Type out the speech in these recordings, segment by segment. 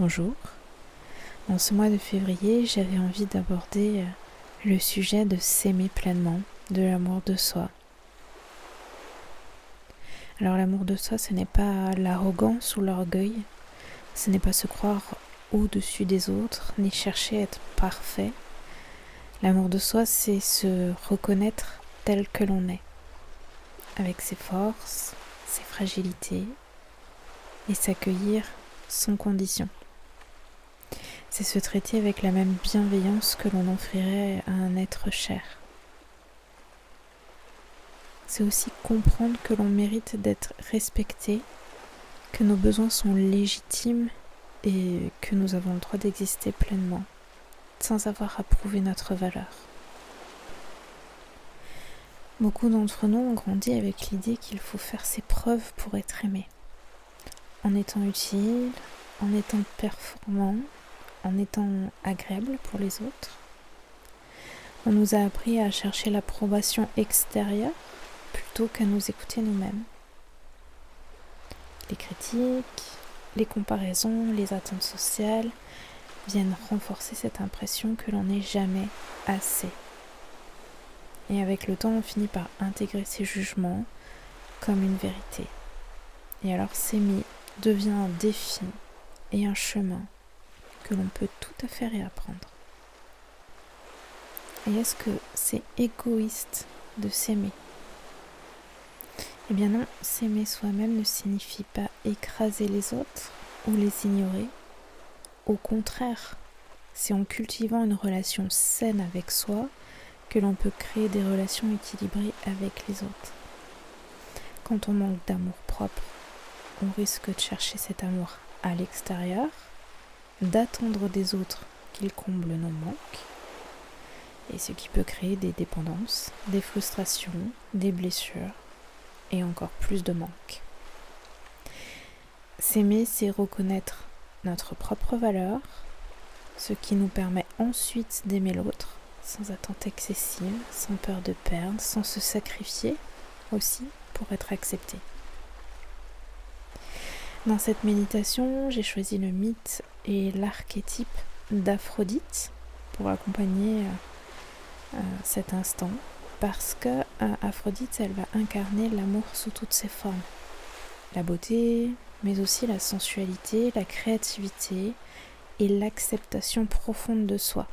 Bonjour. En ce mois de février, j'avais envie d'aborder le sujet de s'aimer pleinement, de l'amour de soi. Alors l'amour de soi, ce n'est pas l'arrogance ou l'orgueil, ce n'est pas se croire au-dessus des autres, ni chercher à être parfait. L'amour de soi, c'est se reconnaître tel que l'on est, avec ses forces, ses fragilités, et s'accueillir sans condition. C'est se traiter avec la même bienveillance que l'on offrirait à un être cher. C'est aussi comprendre que l'on mérite d'être respecté, que nos besoins sont légitimes et que nous avons le droit d'exister pleinement, sans avoir à prouver notre valeur. Beaucoup d'entre nous ont grandi avec l'idée qu'il faut faire ses preuves pour être aimé, en étant utile, en étant performant, en étant agréable pour les autres. On nous a appris à chercher l'approbation extérieure plutôt qu'à nous écouter nous-mêmes. Les critiques, les comparaisons, les attentes sociales viennent renforcer cette impression que l'on n'est jamais assez. Et avec le temps, on finit par intégrer ces jugements comme une vérité. Et alors s'aimer devient un défi et un chemin que l'on peut tout à fait réapprendre. Et est-ce que c'est égoïste de s'aimer ? Eh bien non, s'aimer soi-même ne signifie pas écraser les autres ou les ignorer. Au contraire, c'est en cultivant une relation saine avec soi que l'on peut créer des relations équilibrées avec les autres. Quand on manque d'amour propre, on risque de chercher cet amour à l'extérieur, d'attendre des autres qu'ils comblent nos manques, et ce qui peut créer des dépendances, des frustrations, des blessures et encore plus de manques. S'aimer, c'est reconnaître notre propre valeur, ce qui nous permet ensuite d'aimer l'autre sans attente excessive, sans peur de perdre, sans se sacrifier aussi pour être accepté. Dans cette méditation, j'ai choisi le mythe et l'archétype d'Aphrodite pour accompagner cet instant, parce que Aphrodite, elle va incarner l'amour sous toutes ses formes. La beauté, mais aussi la sensualité, la créativité et l'acceptation profonde de soi.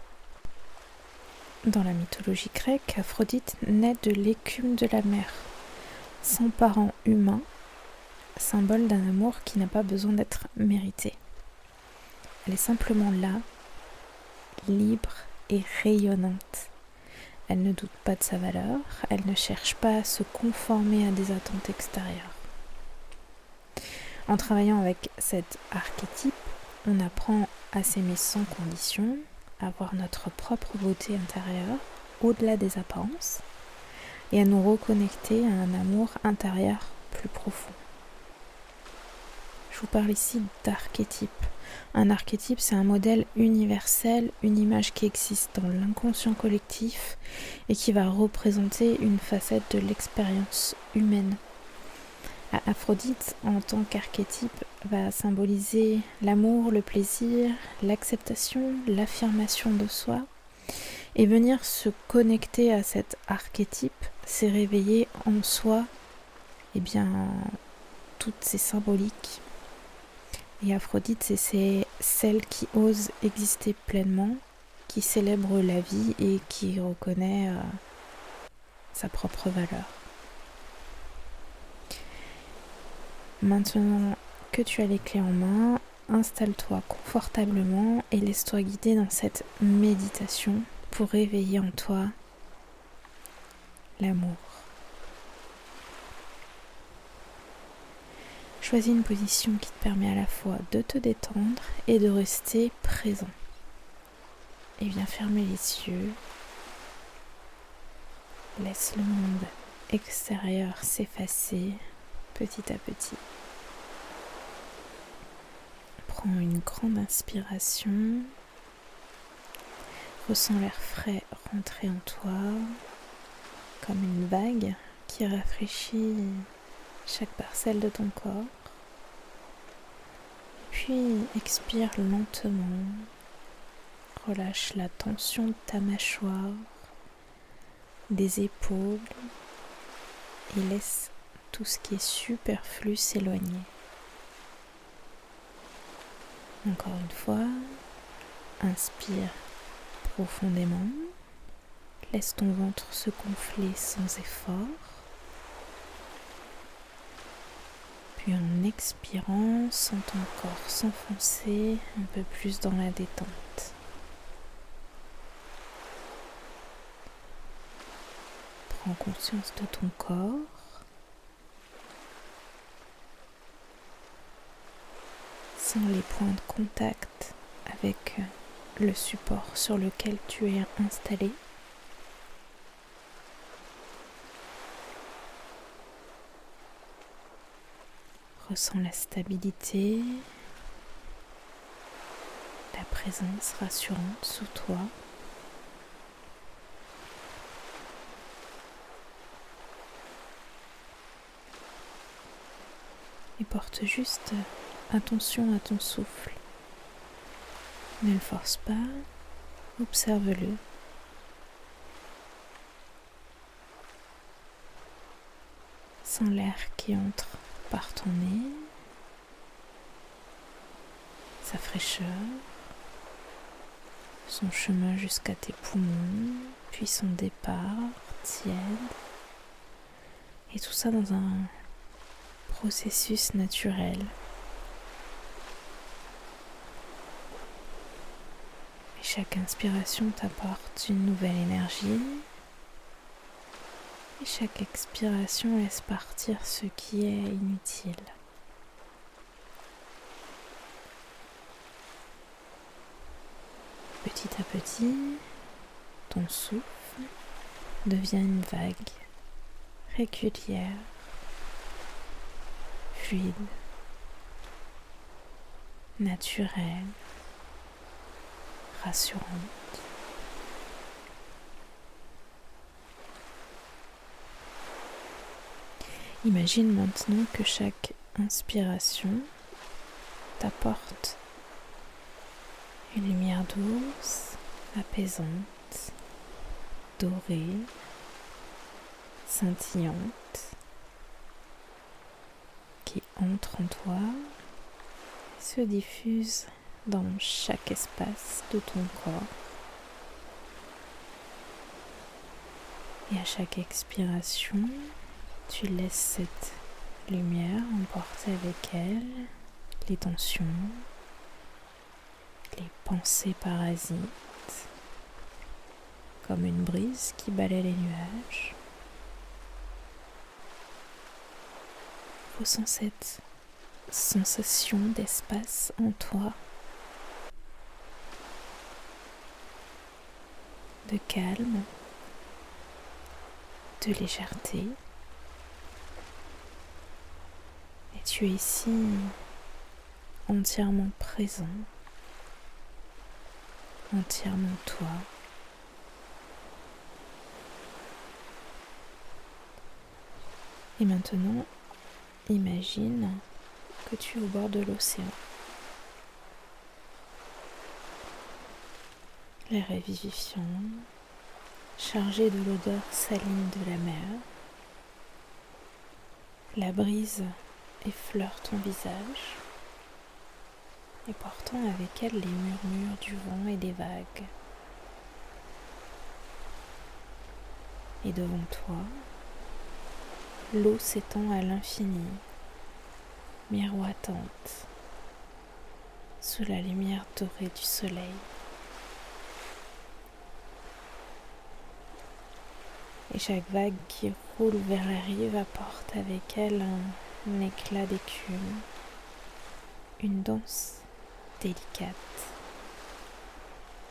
Dans la mythologie grecque, Aphrodite naît de l'écume de la mer, sans parents humains, symbole d'un amour qui n'a pas besoin d'être mérité. Elle est simplement là, libre et rayonnante. Elle ne doute pas de sa valeur, elle ne cherche pas à se conformer à des attentes extérieures. En travaillant avec cet archétype, on apprend à s'aimer sans condition, à voir notre propre beauté intérieure, au-delà des apparences, et à nous reconnecter à un amour intérieur plus profond. Je vous parle ici d'archétype. Un archétype, c'est un modèle universel, une image qui existe dans l'inconscient collectif et qui va représenter une facette de l'expérience humaine. Aphrodite, en tant qu'archétype, va symboliser l'amour, le plaisir, l'acceptation, l'affirmation de soi. Et venir se connecter à cet archétype, c'est réveiller en soi toutes ces symboliques. Et Aphrodite, c'est celle qui ose exister pleinement, qui célèbre la vie et qui reconnaît sa propre valeur. Maintenant que tu as les clés en main, installe-toi confortablement et laisse-toi guider dans cette méditation pour réveiller en toi l'amour. Choisis une position qui te permet à la fois de te détendre et de rester présent. Et viens fermer les yeux. Laisse le monde extérieur s'effacer petit à petit. Prends une grande inspiration. Ressens l'air frais rentrer en toi comme une vague qui rafraîchit chaque parcelle de ton corps. Puis Puis expire lentement, relâche la tension de ta mâchoire, des épaules et laisse tout ce qui est superflu s'éloigner. Encore une fois, inspire profondément, laisse ton ventre se gonfler sans effort. Puis en expirant, sens ton corps s'enfoncer un peu plus dans la détente. Prends conscience de ton corps. Sens les points de contact avec le support sur lequel tu es installé. Ressens la stabilité, la présence rassurante sous toi. Et porte juste attention à ton souffle. Ne le force pas, observe-le. Sens l'air qui entre par ton nez, sa fraîcheur, son chemin jusqu'à tes poumons, puis son départ tiède. Et tout ça dans un processus naturel. Et chaque inspiration t'apporte une nouvelle énergie. Et chaque expiration laisse partir ce qui est inutile. Petit à petit, ton souffle devient une vague régulière, fluide, naturelle, rassurante. Imagine maintenant que chaque inspiration t'apporte une lumière douce, apaisante, dorée, scintillante, qui entre en toi et se diffuse dans chaque espace de ton corps. Et à chaque expiration, tu laisses cette lumière emporter avec elle les tensions, les pensées parasites, comme une brise qui balaie les nuages. Ressens cette sensation d'espace en toi, de calme, de légèreté. Et tu es ici entièrement présent, entièrement toi. Et maintenant, imagine que tu es au bord de l'océan. L'air est vivifiant, chargé de l'odeur saline de la mer. La brise effleure ton visage et portant avec elle les murmures du vent et des vagues. Et devant toi, l'eau s'étend à l'infini, miroitante, sous la lumière dorée du soleil. Et chaque vague qui roule vers la rive apporte avec elle un éclat d'écume, une danse délicate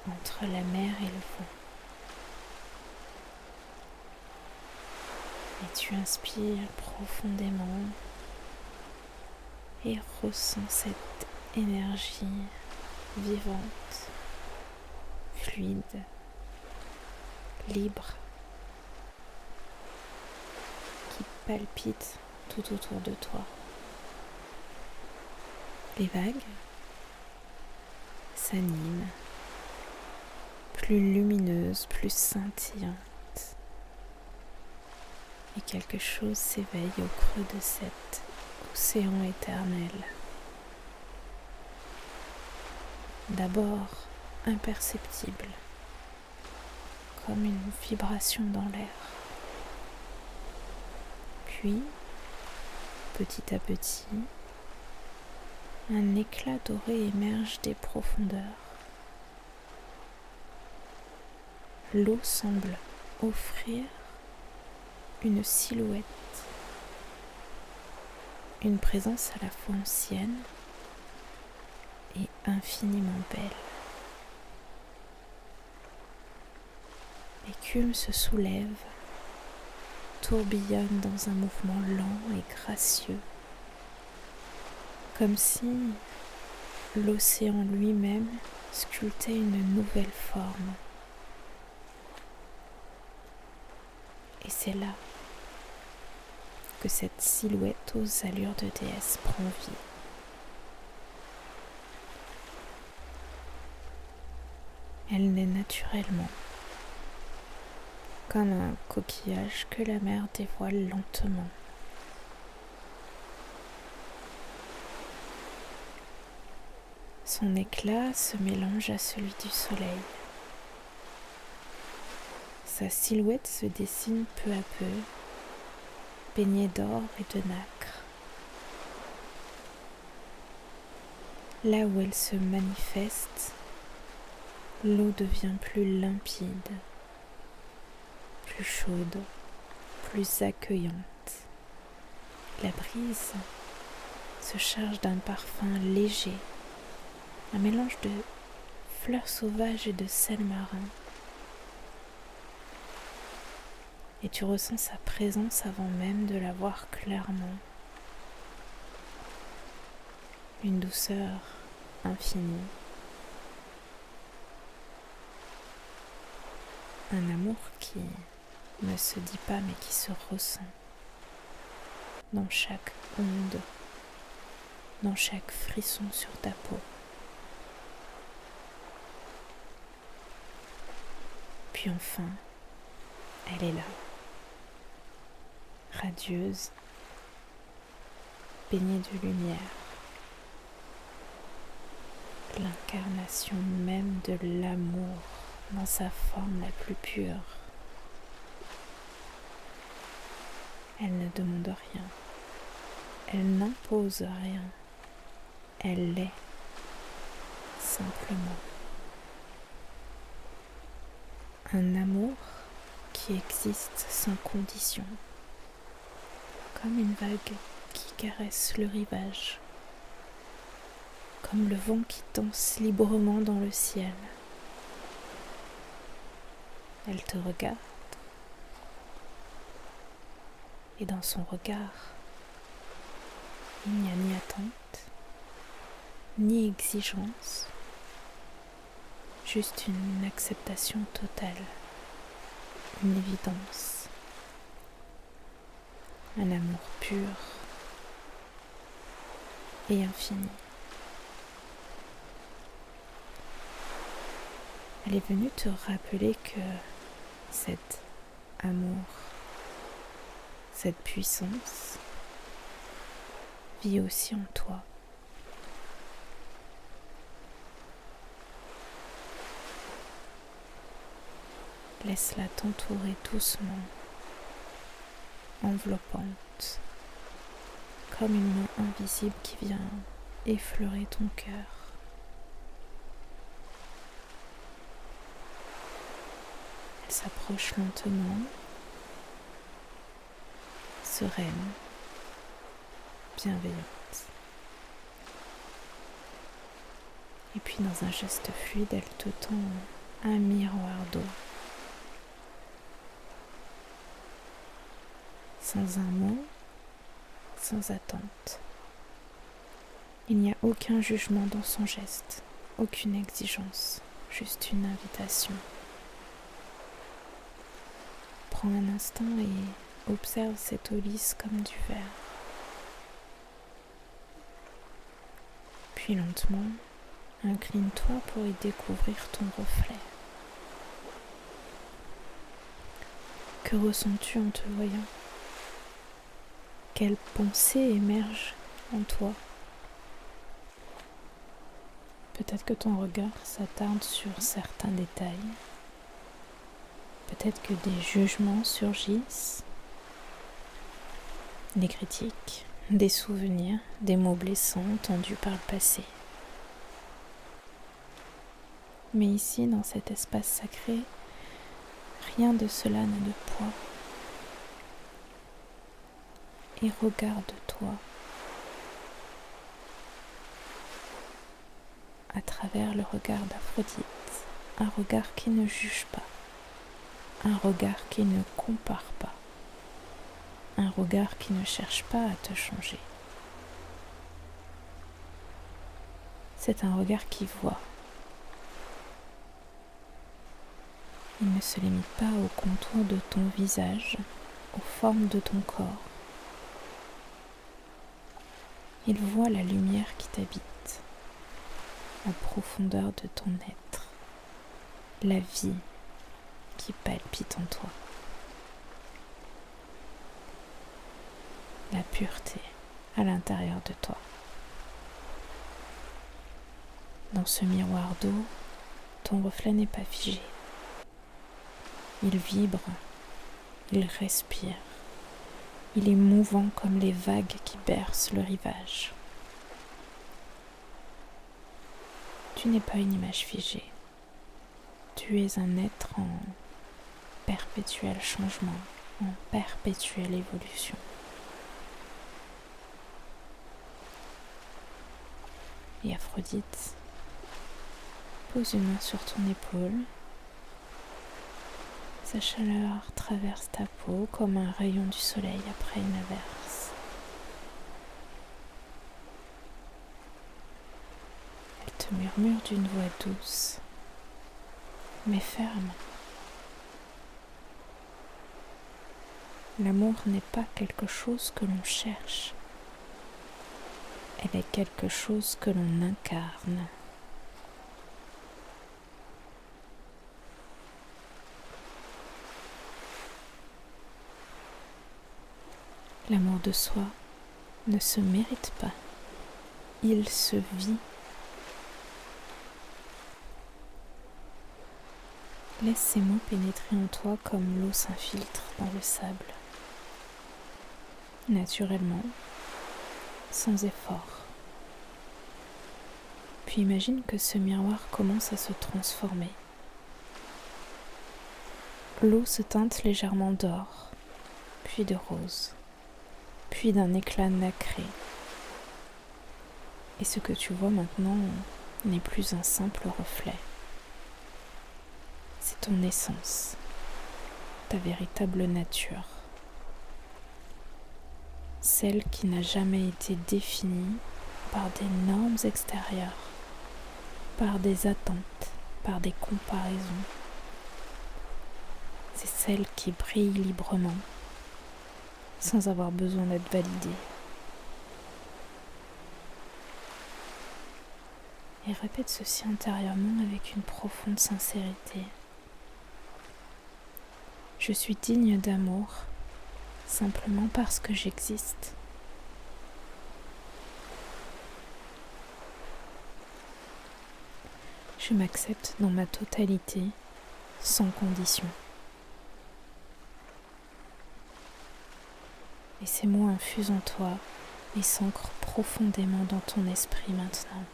entre la mer et le vent. Et tu inspires profondément et ressens cette énergie vivante, fluide, libre, qui palpite tout autour de toi. Les vagues s'anime, plus lumineuse, plus scintillante. Et quelque chose s'éveille au creux de cet océan éternel. D'abord imperceptible, comme une vibration dans l'air. Puis, petit à petit, un éclat doré émerge des profondeurs. L'eau semble offrir une silhouette, une présence à la fois ancienne et infiniment belle. L'écume se soulève, tourbillonne dans un mouvement lent et gracieux, comme si l'océan lui-même sculptait une nouvelle forme. Et c'est là que cette silhouette aux allures de déesse prend vie. Elle naît naturellement, comme un coquillage que la mer dévoile lentement. Son éclat se mélange à celui du soleil. Sa silhouette se dessine peu à peu, baignée d'or et de nacre. Là où elle se manifeste, l'eau devient plus limpide, plus chaude, plus accueillante. La brise se charge d'un parfum léger, un mélange de fleurs sauvages et de sel marin. Et tu ressens sa présence avant même de la voir clairement. Une douceur infinie. Un amour qui ne se dit pas mais qui se ressent dans chaque onde, dans chaque frisson sur ta peau. Puis enfin, elle est là, radieuse, baignée de lumière, l'incarnation même de l'amour dans sa forme la plus pure. Elle ne demande rien, elle n'impose rien, elle l'est simplement. Un amour qui existe sans condition, comme une vague qui caresse le rivage, comme le vent qui danse librement dans le ciel. Elle te regarde, et dans son regard, il n'y a ni attente, ni exigence, juste une acceptation totale, une évidence, un amour pur et infini. Elle est venue te rappeler que cet amour, cette puissance vit aussi en toi. Laisse-la t'entourer doucement, enveloppante, comme une main invisible qui vient effleurer ton cœur. Elle s'approche lentement, sereine, bienveillante. Et puis dans un geste fluide, elle te tend un miroir d'eau. Sans un mot, sans attente. Il n'y a aucun jugement dans son geste, aucune exigence, juste une invitation. Prends un instant et observe cette eau lisse comme du verre. Puis lentement, Incline-toi pour y découvrir ton reflet. Que ressens-tu en te voyant? Quelles pensées émergent en toi? Peut-être que ton regard s'attarde sur certains détails. Peut-être que des jugements surgissent, des critiques, des souvenirs, des mots blessants entendus par le passé. Mais ici, dans cet espace sacré, rien de cela n'a de poids. Et regarde-toi à travers le regard d'Aphrodite, un regard qui ne juge pas, un regard qui ne compare pas, un regard qui ne cherche pas à te changer. C'est un regard qui voit. Il ne se limite pas au contour de ton visage, aux formes de ton corps. Il voit la lumière qui t'habite, la profondeur de ton être, la vie qui palpite en toi, la pureté à l'intérieur de toi. Dans ce miroir d'eau, ton reflet n'est pas figé. Il vibre, il respire, il est mouvant comme les vagues qui bercent le rivage. Tu n'es pas une image figée. Tu es un être en perpétuel changement, en perpétuelle évolution. Et Aphrodite pose une main sur ton épaule. Sa chaleur traverse ta peau comme un rayon du soleil après une averse. Elle te murmure d'une voix douce, mais ferme. L'amour n'est pas quelque chose que l'on cherche. Elle est quelque chose que l'on incarne. L'amour de soi ne se mérite pas, il se vit. Laisse ces mots pénétrer en toi comme l'eau s'infiltre dans le sable, naturellement, sans effort. Puis imagine que ce miroir commence à se transformer. L'eau se teinte légèrement d'or, puis de rose, puis d'un éclat nacré. Et ce que tu vois maintenant n'est plus un simple reflet. C'est ton essence, ta véritable nature. Celle qui n'a jamais été définie par des normes extérieures, par des attentes, par des comparaisons. C'est celle qui brille librement, sans avoir besoin d'être validée. Et répète ceci intérieurement avec une profonde sincérité. Je suis digne d'amour simplement parce que j'existe. Je m'accepte dans ma totalité, sans condition. Et ces mots infusent en toi et s'ancrent profondément dans ton esprit maintenant.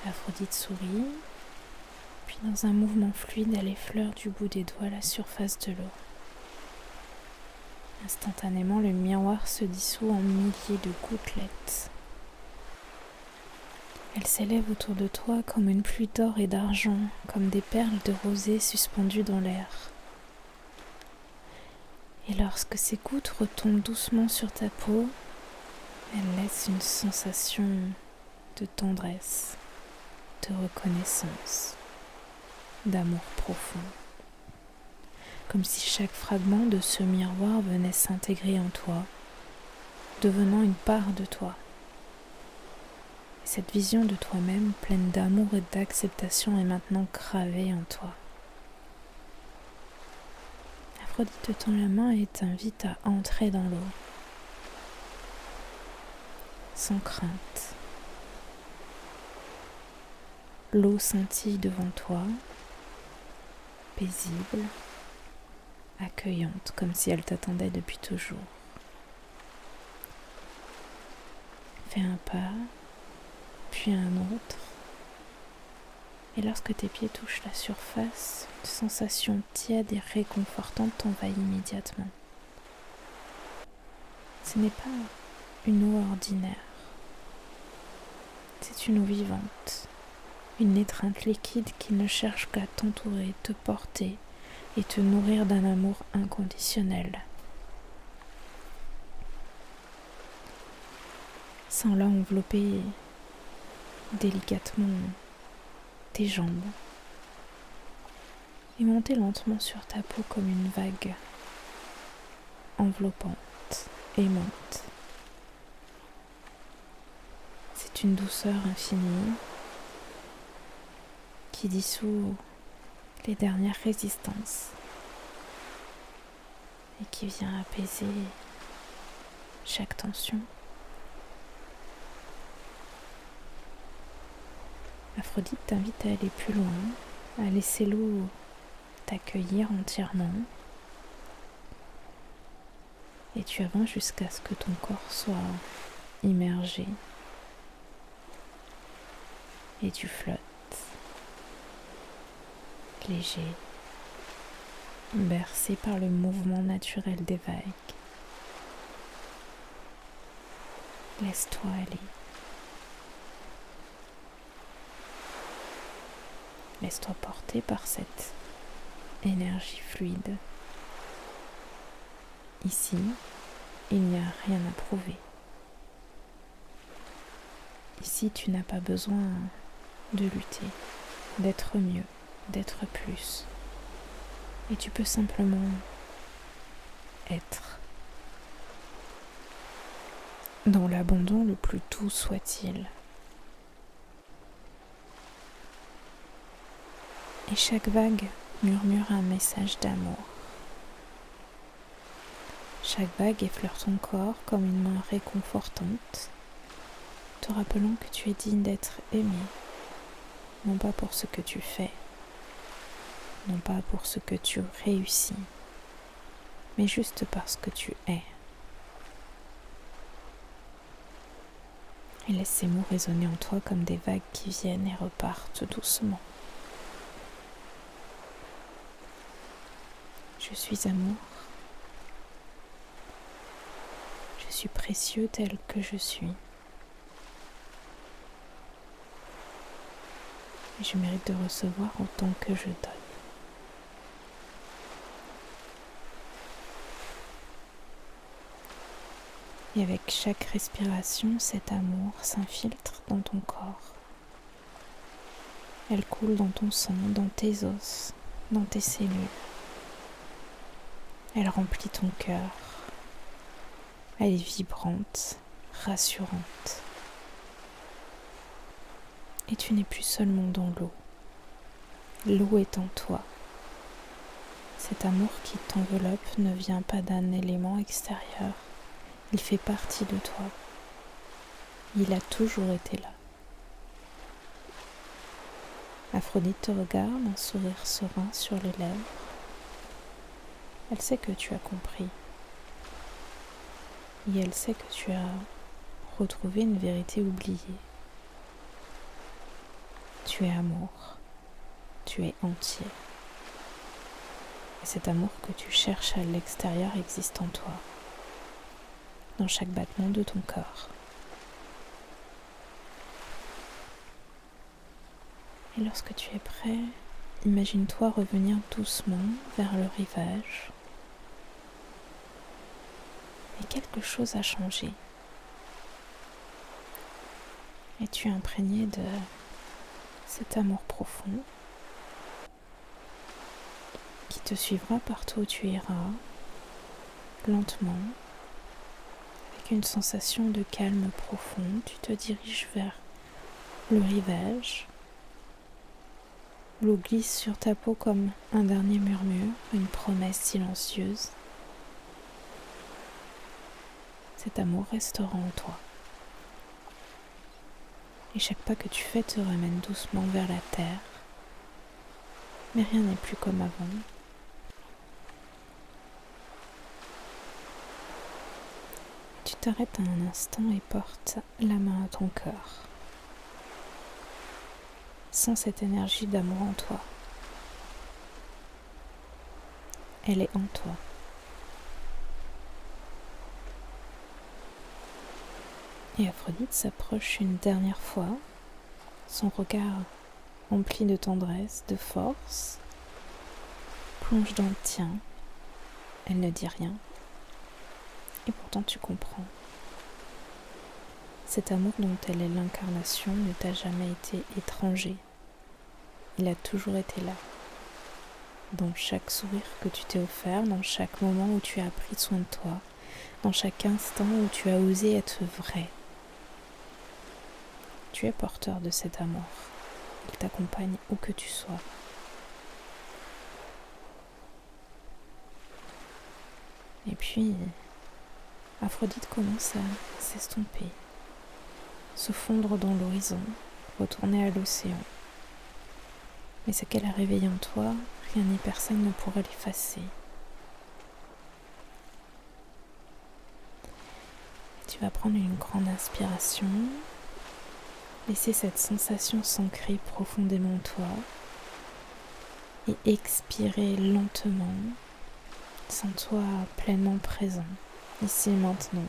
Aphrodite sourit, puis dans un mouvement fluide, elle effleure du bout des doigts la surface de l'eau. Instantanément, le miroir se dissout en milliers de gouttelettes. Elle s'élève autour de toi comme une pluie d'or et d'argent, comme des perles de rosée suspendues dans l'air. Et lorsque ces gouttes retombent doucement sur ta peau, elles laissent une sensation de tendresse, de reconnaissance, d'amour profond. Comme si chaque fragment de ce miroir venait s'intégrer en toi devenant une part de toi. Et cette vision de toi-même, pleine d'amour et d'acceptation, est maintenant gravée en toi. Aphrodite te tend la main et t'invite à entrer dans l'eau, sans crainte. L'eau scintille devant toi, paisible, accueillante, comme si elle t'attendait depuis toujours. Fais un pas, puis un autre, et lorsque tes pieds touchent la surface, une sensation tiède et réconfortante t'envahit immédiatement. Ce n'est pas une eau ordinaire, c'est une eau vivante, une étreinte liquide qui ne cherche qu'à t'entourer, te porter et te nourrir d'un amour inconditionnel. Sens-la envelopper délicatement tes jambes et monter lentement sur ta peau comme une vague enveloppante, aimante. C'est une douceur infinie qui dissout les dernières résistances et qui vient apaiser chaque tension. Aphrodite t'invite à aller plus loin, à laisser l'eau t'accueillir entièrement. Et tu avances jusqu'à ce que ton corps soit immergé. Et tu flottes, léger, bercé par le mouvement naturel des vagues. Laisse-toi aller. Laisse-toi porter par cette énergie fluide. Ici, il n'y a rien à prouver. Ici, tu n'as pas besoin de lutter, d'être mieux, d'être plus. Et tu peux simplement être. Dans l'abandon le plus doux soit-il. Et chaque vague murmure un message d'amour. Chaque vague effleure ton corps comme une main réconfortante, te rappelant que tu es digne d'être aimé, non pas pour ce que tu fais, non pas pour ce que tu réussis, mais juste parce que tu es. Et laisse ces mots résonner en toi comme des vagues qui viennent et repartent doucement. Je suis amour. Je suis précieux tel que je suis. Et je mérite de recevoir autant que je donne. Et avec chaque respiration, cet amour s'infiltre dans ton corps. Elle coule dans ton sang, dans tes os, dans tes cellules. Elle remplit ton cœur. Elle est vibrante, rassurante. Et tu n'es plus seulement dans l'eau. L'eau est en toi. Cet amour qui t'enveloppe ne vient pas d'un élément extérieur. Il fait partie de toi. Il a toujours été là. Aphrodite te regarde, un sourire serein sur les lèvres. Elle sait que tu as compris. Et elle sait que tu as retrouvé une vérité oubliée. Tu es amour. Tu es entier. Et cet amour que tu cherches à l'extérieur existe en toi, dans chaque battement de ton corps. Et lorsque tu es prêt, imagine-toi revenir doucement vers le rivage. Et quelque chose a changé. Et tu es imprégné de cet amour profond qui te suivra partout où tu iras, lentement, avec Avec une sensation de calme profond, tu te diriges vers le rivage. L'eau glisse sur ta peau comme un dernier murmure, une promesse silencieuse. Cet amour restera en toi. Et chaque pas que tu fais te ramène doucement vers la terre. Mais rien n'est plus comme avant. Tu t'arrêtes un instant et portes la main à ton cœur. Sens cette énergie d'amour en toi. Elle est en toi. Et Aphrodite s'approche une dernière fois, son regard rempli de tendresse, de force, plonge dans le tien. Elle ne dit rien, et pourtant tu comprends. Cet amour dont elle est l'incarnation ne t'a jamais été étranger. Il a toujours été là, dans chaque sourire que tu t'es offert, dans chaque moment où tu as pris soin de toi, dans chaque instant où tu as osé être vrai. Tu es porteur de cet amour. Il t'accompagne où que tu sois. Et puis, Aphrodite commence à s'estomper, se fondre dans l'horizon, retourner à l'océan. Mais ce qu'elle a réveillé en toi, rien ni personne ne pourra l'effacer. Tu vas prendre une grande inspiration, laisser cette sensation s'ancrer profondément en toi et expirer lentement. Sens-toi pleinement présent, ici et maintenant.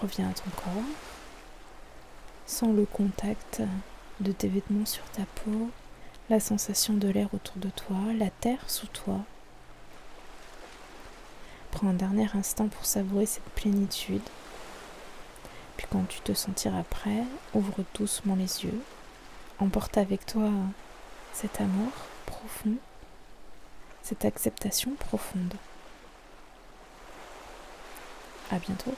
Reviens à ton corps. Sens le contact de tes vêtements sur ta peau, la sensation de l'air autour de toi, la terre sous toi. Prends un dernier instant pour savourer cette plénitude. Puis quand tu te sentiras prêt, ouvre doucement les yeux. Emporte avec toi cet amour profond, cette acceptation profonde. À bientôt.